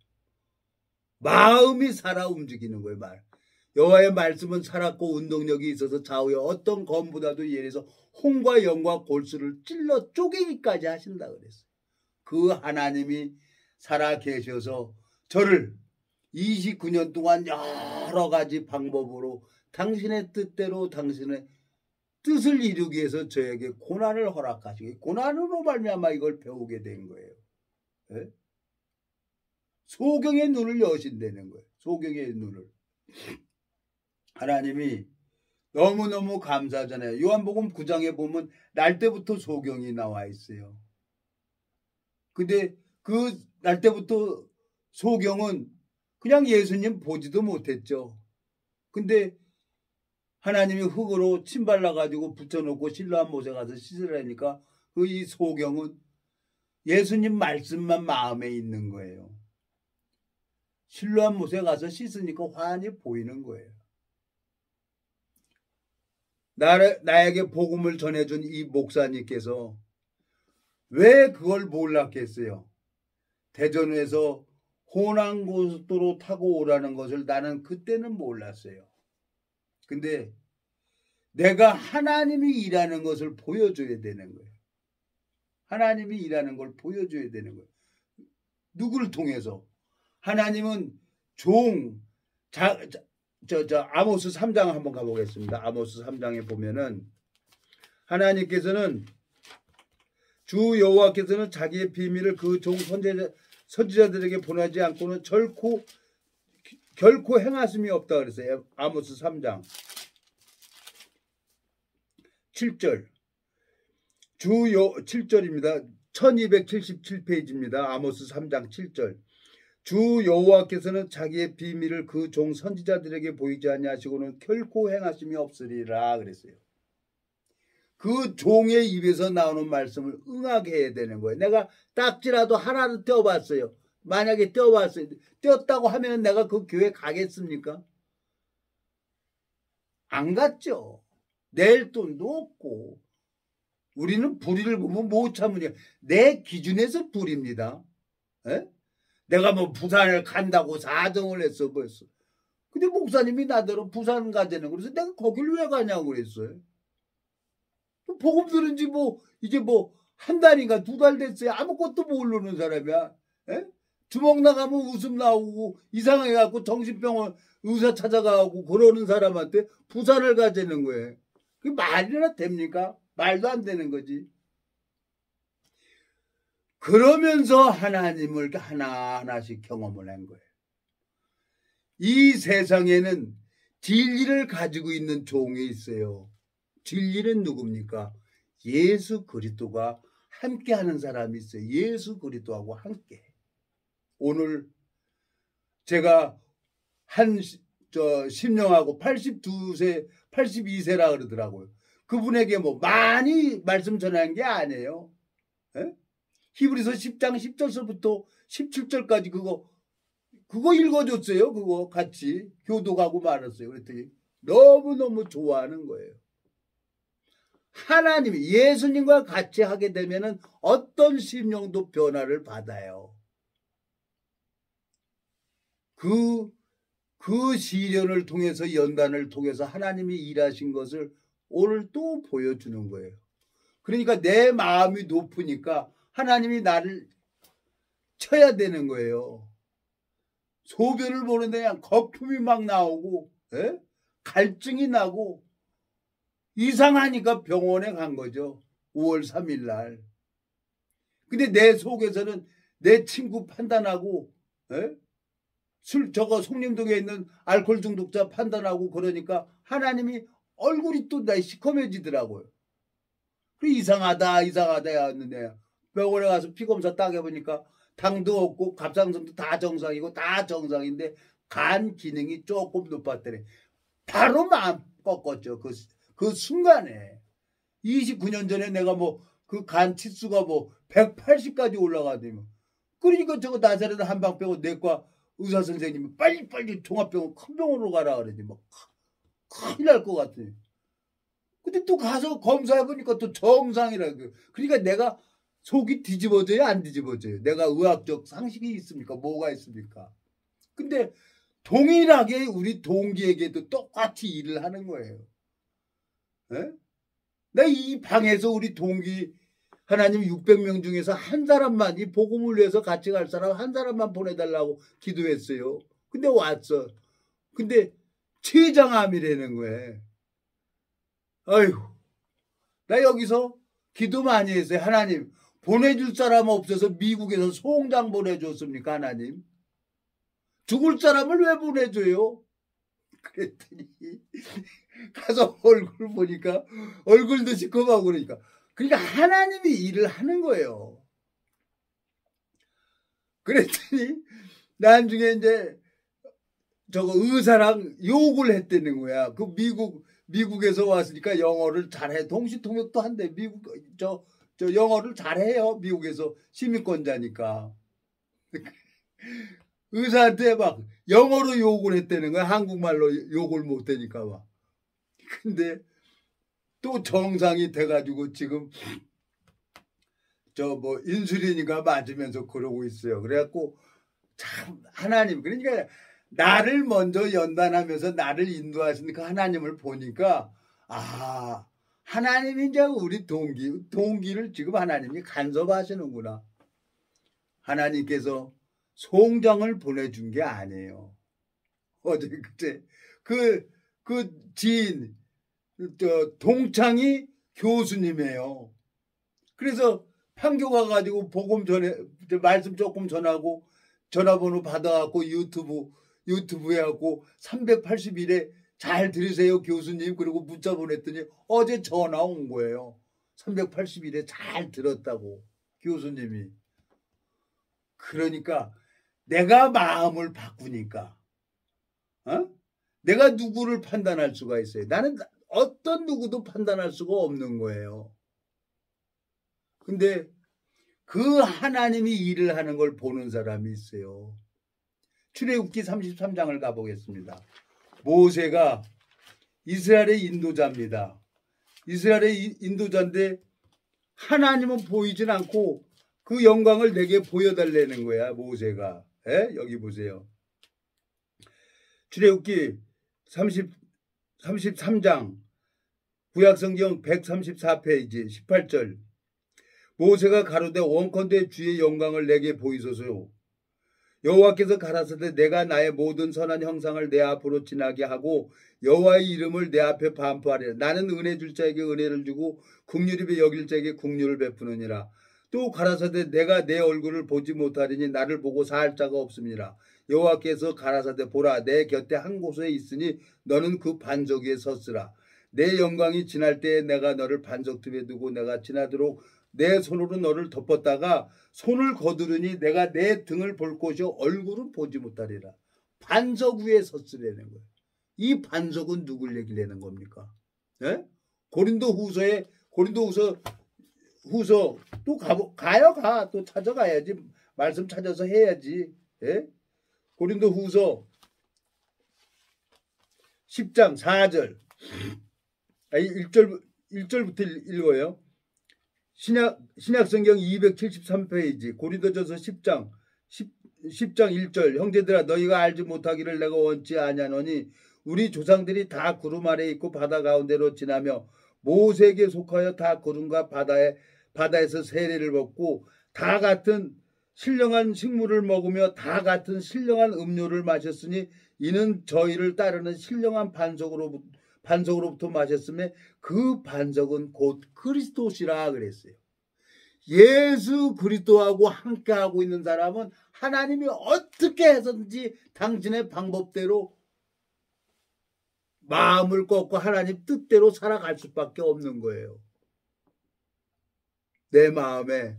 마음이 살아 움직이는 거예요. 여호와의 말씀은 살았고 운동력이 있어서 좌우에 어떤 검보다도 예래서 홍과 영과 골수를 찔러 쪼개기까지 하신다 그랬어요. 그 하나님이 살아 계셔서 저를 29년 동안 여러 가지 방법으로 당신의 뜻대로 당신의 뜻을 이루기 위해서 저에게 고난을 허락하시고 고난으로 말미암아 이걸 배우게 된 거예요. 네? 소경의 눈을 여신다는 거예요. 소경의 눈을. 하나님이 너무너무 감사하잖아요. 요한복음 9장에 보면 날 때부터 소경이 나와 있어요. 근데 그 날 때부터 소경은 그냥 예수님 보지도 못했죠. 근데 하나님이 흙으로 침 발라가지고 붙여놓고 실로암 못에 가서 씻으라니까 그 이 소경은 예수님 말씀만 마음에 있는 거예요. 실로암 못에 가서 씻으니까 환히 보이는 거예요. 나에게 복음을 전해준 이 목사님께서 왜 그걸 몰랐겠어요? 대전에서 호남고속도로 타고 오라는 것을 나는 그때는 몰랐어요. 근데 내가 하나님이 일하는 것을 보여줘야 되는 거예요. 하나님이 일하는 걸 보여줘야 되는 거예요. 누구를 통해서? 하나님은 아모스 3장 한번 가보겠습니다. 아모스 3장에 보면은 하나님께서는 주 여호와께서는 자기의 비밀을 그 종 선지자들에게 보내지 않고는 결코 행하심이 없다 그랬어요. 아모스 3장 7절 7절입니다. 1277페이지입니다. 아모스 3장 7절 주 여호와께서는 자기의 비밀을 그 종 선지자들에게 보이지 아니하시고는 결코 행하심이 없으리라 그랬어요. 그 종의 입에서 나오는 말씀을 응하게 해야 되는 거예요. 내가 딱지라도 하나를 떼어봤어요. 만약에 떼어봤어요. 떼었다고 하면 내가 그 교회 가겠습니까? 안 갔죠. 낼 돈도 없고. 우리는 불의를 보면 못 참으냐. 내 기준에서 불입니다. 에? 내가 뭐 부산을 간다고 사정을 했어 벌써. 근데 목사님이 나더러 부산 가자는 그래서 내가 거길 왜 가냐고 그랬어요. 복음 들은 지 이제 한 달인가 2달 됐어요. 아무것도 모르는 사람이야. 에? 주먹 나가면 웃음 나오고 이상하게 갖고 정신병원 의사 찾아가고 그러는 사람한테 부산을 가자는 거예요. 그게 말이나 됩니까? 말도 안 되는 거지. 그러면서 하나님을 하나하나씩 경험을 한 거예요. 이 세상에는 진리를 가지고 있는 종이 있어요. 진리는 누굽니까? 예수 그리스도가 함께하는 사람이 있어요. 예수 그리스도하고 함께. 오늘 제가 심령하고 82세라 그러더라고요. 그분에게 많이 말씀 전한 게 아니에요. 에? 히브리서 10장 10절서부터 17절까지 그거 읽어줬어요. 그거 같이 교독하고 말았어요. 그랬더니 너무너무 좋아하는 거예요. 하나님이 예수님과 같이 하게 되면은 어떤 심령도 변화를 받아요. 그 시련을 통해서 연단을 통해서 하나님이 일하신 것을 오늘 또 보여주는 거예요. 그러니까 내 마음이 높으니까 하나님이 나를 쳐야 되는 거예요. 소변을 보는데 그냥 거품이 막 나오고 갈증이 나고 이상하니까 병원에 간 거죠. 5월 3일 날. 근데 내 속에서는 내 친구 판단하고 송림동에 있는 알코올 중독자 판단하고 그러니까 하나님이 얼굴이 또 나 시커매지더라고요. 그래 이상하다 했는데 병원에 가서 피검사 딱 해보니까 당도 없고 갑상선도 다 정상이고 다 정상인데 간 기능이 조금 높았더래. 바로 마음 꺾었죠. 그 순간에 29년 전에 내가 그 간 치수가 180까지 올라가더니 그러니까 저거 나사렛 한방병원 내과 의사 선생님이 빨리 종합병원 큰 병원으로 가라 그러지 큰일 날 것 같으니. 근데 또 가서 검사해보니까 또 정상이라. 그러니까 내가 속이 뒤집어져요 안 뒤집어져요? 내가 의학적 상식이 있습니까? 뭐가 있습니까? 근데 동일하게 우리 동기에게도 똑같이 일을 하는 거예요. 나 이 방에서 우리 동기 하나님 600명 중에서 한 사람만 이 복음을 위해서 같이 갈 사람 한 사람만 보내달라고 기도했어요. 근데 왔어. 근데 췌장암이라는 거예요. 아휴, 나 여기서 기도 많이 했어요. 하나님 보내줄 사람 없어서 미국에서 송장 보내줬습니까? 하나님 죽을 사람을 왜 보내줘요? 그랬더니 가서 얼굴 보니까 얼굴도 시커멓고 그러니까 하나님이 일을 하는 거예요. 그랬더니 나중에 이제 저거 의사랑 욕을 했다는 거야. 그 미국에서 왔으니까 영어를 잘해. 동시통역도 한대. 저 영어를 잘해요. 미국에서 시민권자니까. 의사한테 막 영어로 욕을 했다는 거야. 한국말로 욕을 못하니까 막. 근데 또 정상이 돼가지고 지금 인슐린인가 맞으면서 그러고 있어요. 그래갖고 참 하나님 그러니까 나를 먼저 연단하면서 나를 인도하시니까 하나님을 보니까 하나님이 이제 우리 동기를 지금 하나님이 간섭하시는구나. 하나님께서 송장을 보내준 게 아니에요. 어제 그때 그 지인, 동창이 교수님이에요. 그래서 판교 가가지고 복음 전에 말씀 조금 전하고 전화번호 받아갖고 유튜브에 하고 381에 잘 들으세요 교수님. 그리고 문자 보냈더니 어제 전화 온 거예요. 381에 잘 들었다고 교수님이. 그러니까 내가 마음을 바꾸니까 내가 누구를 판단할 수가 있어요. 나는 어떤 누구도 판단할 수가 없는 거예요. 근데 그 하나님이 일을 하는 걸 보는 사람이 있어요. 출애굽기 33장을 가보겠습니다. 모세가 이스라엘의 인도자입니다. 이스라엘의 인도자인데 하나님은 보이진 않고 그 영광을 내게 보여달라는 거야. 모세가. 여기 보세요. 출애굽기 33장 구약성경 134페이지 18절. 모세가 가로되 원컨대 주의 영광을 내게 보이소서. 여호와께서 가라사대 내가 나의 모든 선한 형상을 내 앞으로 지나게 하고 여호와의 이름을 내 앞에 반포하리라. 나는 은혜 줄 자에게 은혜를 주고 긍휼히 여길 자에게 긍휼을 베푸느니라. 또 가라사대 내가 내 얼굴을 보지 못하리니 나를 보고 살 자가 없음이라. 여호와께서 가라사대 보라 내 곁에 한 곳에 있으니 너는 그 반석 위에 섰으라. 내 영광이 지날 때에 내가 너를 반석 틈에 두고 내가 지나도록 내 손으로 너를 덮었다가 손을 거두르니 내가 내 등을 볼 곳이 얼굴은 보지 못하리라. 반석 위에 섰으라는 거예요. 이 반석은 누굴 얘기하는 겁니까? 고린도후서 또 가요. 또 찾아가야지. 말씀 찾아서 해야지. 고린도후서 10장 4절 1절부터 읽어요. 신약성경 273페이지 고린도전서 10장 1절. 형제들아 너희가 알지 못하기를 내가 원치 아니하노니 우리 조상들이 다 구름 아래 있고 바다 가운데로 지나며 모세에게 속하여 다 구름과 바다에서 세례를 받고 다 같은 신령한 식물을 먹으며 다 같은 신령한 음료를 마셨으니 이는 저희를 따르는 신령한 반석으로부터 마셨으며 그 반석은 곧 그리스도시라 그랬어요. 예수 그리스도하고 함께하고 있는 사람은 하나님이 어떻게 해서든지 당신의 방법대로 마음을 꺾고 하나님 뜻대로 살아갈 수밖에 없는 거예요. 내 마음에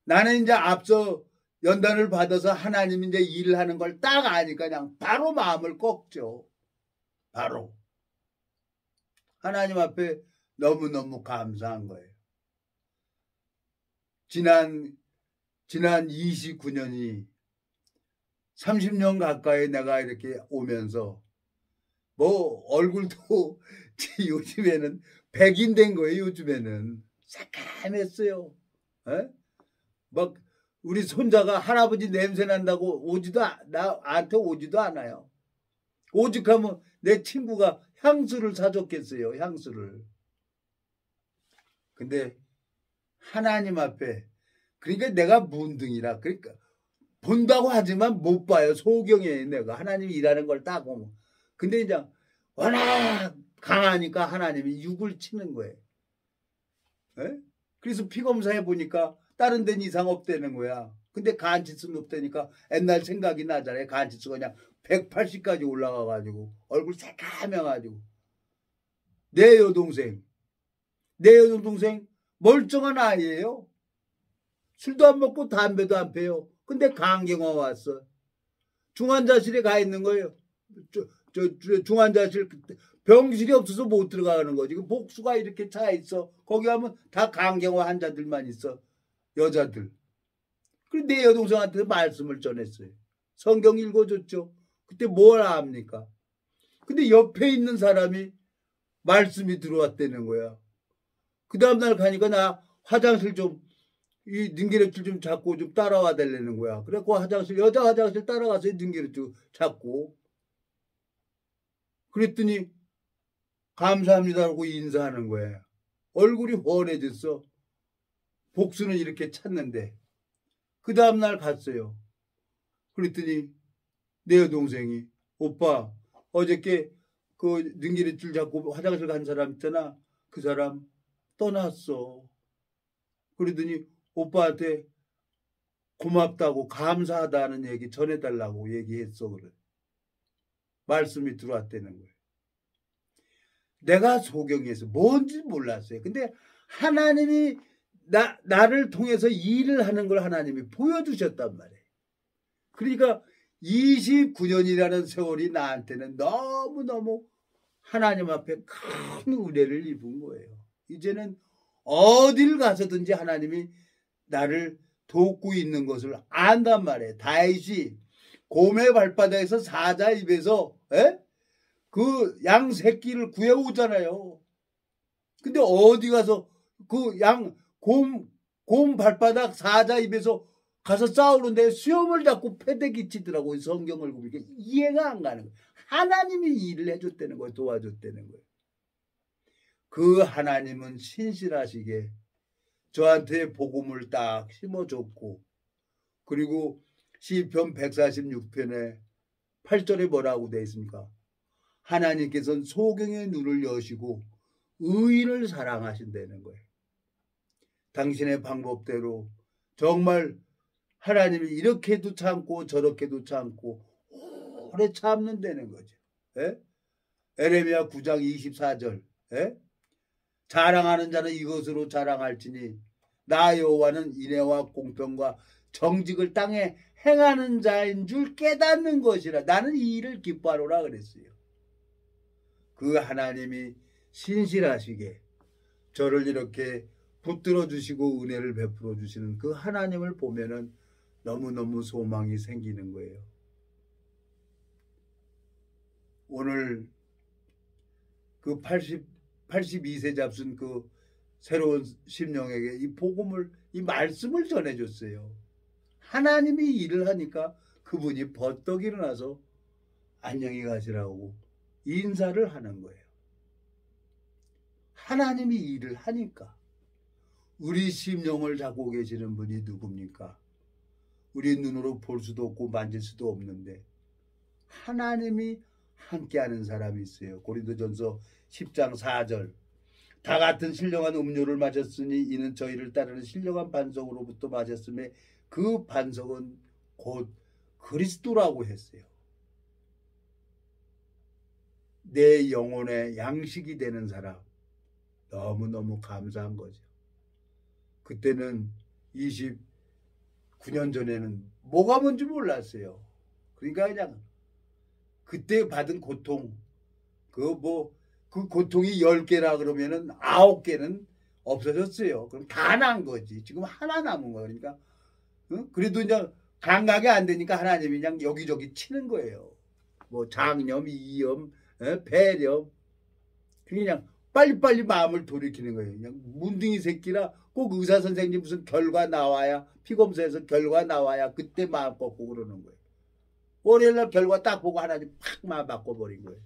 나는 이제 앞서 연단을 받아서 하나님이 이제 일을 하는 걸 딱 아니까 그냥 바로 마음을 꺾죠. 바로 하나님 앞에 너무너무 감사한 거예요. 지난 29년이 30년 가까이 내가 이렇게 오면서 뭐 얼굴도 요즘에는 백인 된 거예요. 요즘에는 새까맸어요. 막 우리 손자가 할아버지 냄새 난다고 나한테 오지도 않아요. 오죽하면 내 친구가 향수를 사줬겠어요. 향수를. 근데 하나님 앞에 그러니까 내가 문둥이라 그러니까 본다고 하지만 못 봐요. 소경에 내가 하나님이 일하는 걸 딱 보면. 근데 이제 워낙 강하니까 하나님이 육을 치는 거예요. 그래서 피검사해 보니까 다른 데는 이상 없다는 거야. 근데 간치수는 없다니까 옛날 생각이 나잖아요. 간치수가 그냥 180까지 올라가가지고 얼굴 새카매가지고 내 여동생 멀쩡한 아이예요. 술도 안 먹고 담배도 안 피워요. 근데 간경화 왔어. 중환자실에 가 있는 거예요. 중환자실 병실이 없어서 못 들어가는 거지. 복수가 이렇게 차 있어. 거기 가면 다 간경화 환자들만 있어. 여자들. 그리고 내 여동생한테 말씀을 전했어요. 성경 읽어줬죠. 그때 뭘 압니까? 근데 옆에 있는 사람이 말씀이 들어왔다는 거야. 그 다음날 가니까 나 화장실 이 능기레줄 좀 잡고 좀 따라와 달라는 거야. 그래갖고 여자 화장실 따라가서 능기레줄 잡고. 그랬더니 감사합니다라고 인사하는 거야. 얼굴이 훤해졌어. 복수는 이렇게 찾는데. 그 다음날 갔어요. 그랬더니 내 여동생이 오빠 어저께 그 능기리줄 잡고 화장실 간 사람 있잖아. 그 사람 떠났어. 그러더니 오빠한테 고맙다고 감사하다는 얘기 전해달라고 얘기했어. 그래. 말씀이 들어왔다는 거예요. 내가 소경에서 뭔지 몰랐어요. 근데 하나님이 나를 통해서 일을 하는 걸 하나님이 보여주셨단 말이에요. 그러니까 29년이라는 세월이 나한테는 너무너무 하나님 앞에 큰 은혜를 입은 거예요. 이제는 어딜 가서든지 하나님이 나를 돕고 있는 것을 안단 말이에요. 다윗이 곰의 발바닥에서 사자 입에서 그 양 새끼를 구해오잖아요. 근데 어디 가서 그 곰 발바닥 사자 입에서 가서 싸우는데 수염을 잡고 패대기 치더라고요. 성경을 보니까 이해가 안 가는 거예요. 하나님이 일을 해줬다는 거예요. 도와줬다는 거예요. 그 하나님은 신실하시게 저한테 복음을 딱 심어줬고, 그리고 시편 146편에 8절에 뭐라고 되어 있습니까? 하나님께서는 소경의 눈을 여시고 의인을 사랑하신다는 거예요. 당신의 방법대로 정말 하나님이 이렇게도 참고 저렇게도 참고 오래 참는다는 거죠. 에레미야 9장 24절. 자랑하는 자는 이것으로 자랑할지니 나 여호와는 인애와 공평과 정직을 땅에 행하는 자인 줄 깨닫는 것이라. 나는 이 일을 기뻐하노라 그랬어요. 그 하나님이 신실하시게 저를 이렇게 붙들어 주시고 은혜를 베풀어 주시는 그 하나님을 보면은 너무너무 소망이 생기는 거예요. 오늘 그 82세 잡순 그 새로운 심령에게 이 복음을, 이 말씀을 전해줬어요. 하나님이 일을 하니까 그분이 벌떡 일어나서 안녕히 가시라고 인사를 하는 거예요. 하나님이 일을 하니까. 우리 심령을 잡고 계시는 분이 누굽니까? 우리 눈으로 볼 수도 없고 만질 수도 없는데 하나님이 함께하는 사람이 있어요. 고린도전서 10장 4절. 다 같은 신령한 음료를 마셨으니 이는 저희를 따르는 신령한 반석으로부터 마셨음에 그 반석은 곧 그리스도라고 했어요. 내 영혼의 양식이 되는 사람, 너무너무 감사한 거죠. 그때는 29년 전에는 뭐가 뭔지 몰랐어요. 그러니까 그냥 그때 받은 고통, 그 고통이 10개라 그러면은 9개는 없어졌어요. 그럼 다 난 거지. 지금 하나 남은 거예요. 그러니까 그래도 이제 감각이 안 되니까 하나님이 그냥 여기저기 치는 거예요. 뭐 장염, 이염, 폐렴. 그냥 빨리빨리 마음을 돌이키는 거예요. 그냥 문둥이 새끼라 꼭 의사 선생님 무슨 결과 나와야, 피검사에서 결과 나와야 그때 마음 꺾고 그러는 거예요. 월요일날 결과 딱 보고 하나님 팍 마음 바꿔버린 거예요.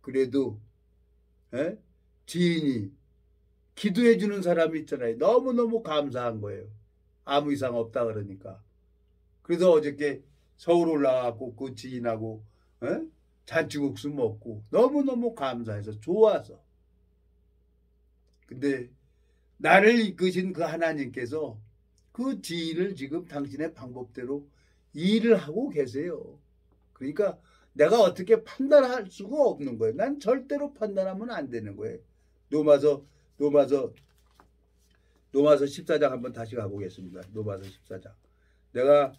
그래도 지인이 기도해 주는 사람이 있잖아요. 너무너무 감사한 거예요. 아무 이상 없다 그러니까. 그래서 어저께 서울 올라가고 그 지인하고 잔치국수 먹고 너무너무 감사해서 좋아서. 근데 나를 이끄신 그 하나님께서 그 지인을 지금 당신의 방법대로 일을 하고 계세요. 그러니까 내가 어떻게 판단할 수가 없는 거예요. 난 절대로 판단하면 안 되는 거예요. 로마서 14장 한번 다시 가보겠습니다. 로마서 14장. 내가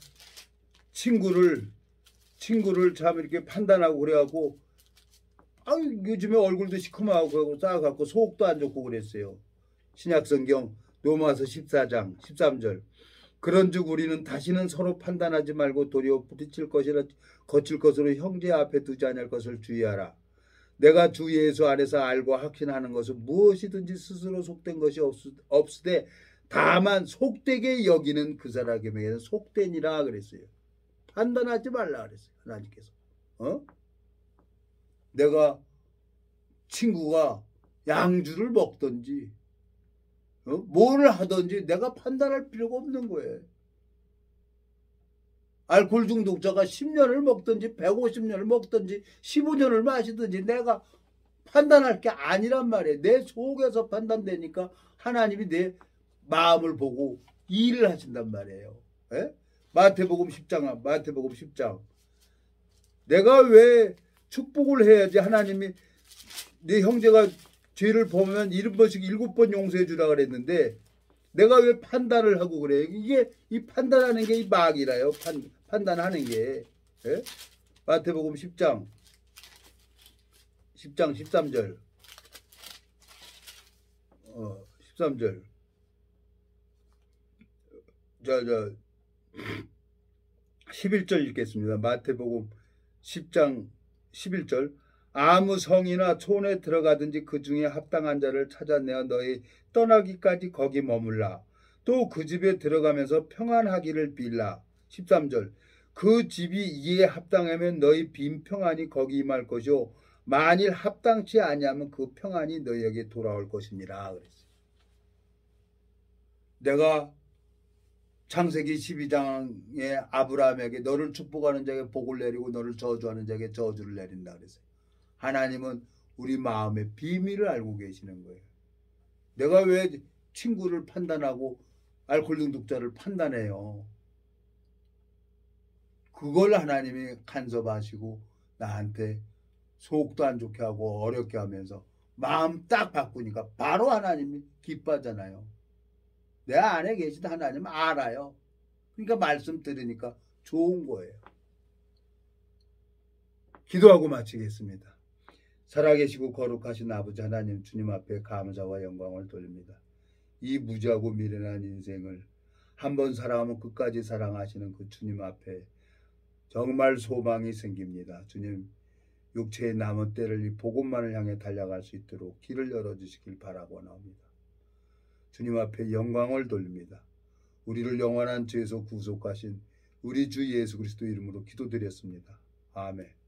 친구를 참 이렇게 판단하고 그래갖고 요즘에 얼굴도 시커멓고 그러고 싸갖고 속도 안 좋고 그랬어요. 신약성경 로마서 14장 13절. 그런즉 우리는 다시는 서로 판단하지 말고 도리어 부딪힐 것이나 거칠 것으로 형제 앞에 두지 않을 것을 주의하라. 내가 주 예수 안에서 알고 확신하는 것은 무엇이든지 스스로 속된 것이 없으되 다만 속되게 여기는 그 사람에게는 속되니라 그랬어요. 판단하지 말라 그랬어요. 하나님께서. 내가 친구가 양주를 먹든지 뭘 하든지 내가 판단할 필요가 없는 거예요. 알코올 중독자가 10년을 먹든지 150년을 먹든지 15년을 마시든지 내가 판단할 게 아니란 말이에요. 내 속에서 판단되니까 하나님이 내 마음을 보고 일을 하신단 말이에요. 에? 마태복음 10장. 내가 왜 축복을 해야지 하나님이 내 형제가 죄를 범하면 7번씩 7번 용서해 주라 그랬는데 내가 왜 판단을 하고 그래요? 이게 이 판단하는 게 이 마귀라요. 판단하는 게. 에? 마태복음 10장 13절. 13절. 11절 읽겠습니다. 마태복음 10장 11절. 아무 성이나 촌에 들어가든지 그 중에 합당한 자를 찾아내어 너희 떠나기까지 거기 머물라. 또 그 집에 들어가면서 평안하기를 빌라. 13절. 그 집이 이에 합당하면 너희 빈 평안이 거기 임할 것이요 만일 합당치 아니하면 그 평안이 너희에게 돌아올 것이니라 그랬어요. 내가 창세기 12장에 아브라함에게 너를 축복하는 자에게 복을 내리고 너를 저주하는 자에게 저주를 내린다 그랬어요. 하나님은 우리 마음의 비밀을 알고 계시는 거예요. 내가 왜 친구를 판단하고 알코올 중독자를 판단해요? 그걸 하나님이 간섭하시고 나한테 속도 안 좋게 하고 어렵게 하면서 마음 딱 바꾸니까 바로 하나님이 기뻐하잖아요. 내 안에 계신 하나님 알아요. 그러니까 말씀 들으니까 좋은 거예요. 기도하고 마치겠습니다. 살아계시고 거룩하신 아버지 하나님 주님 앞에 감사와 영광을 돌립니다. 이 무지하고 미련한 인생을 한번 사랑하면 끝까지 사랑하시는 그 주님 앞에 정말 소망이 생깁니다. 주님 육체의 남은 때를 이 복음만을 향해 달려갈 수 있도록 길을 열어주시길 바라고 나옵니다. 주님 앞에 영광을 돌립니다. 우리를 영원한 죄에서 구속하신 우리 주 예수 그리스도 이름으로 기도드렸습니다. 아멘.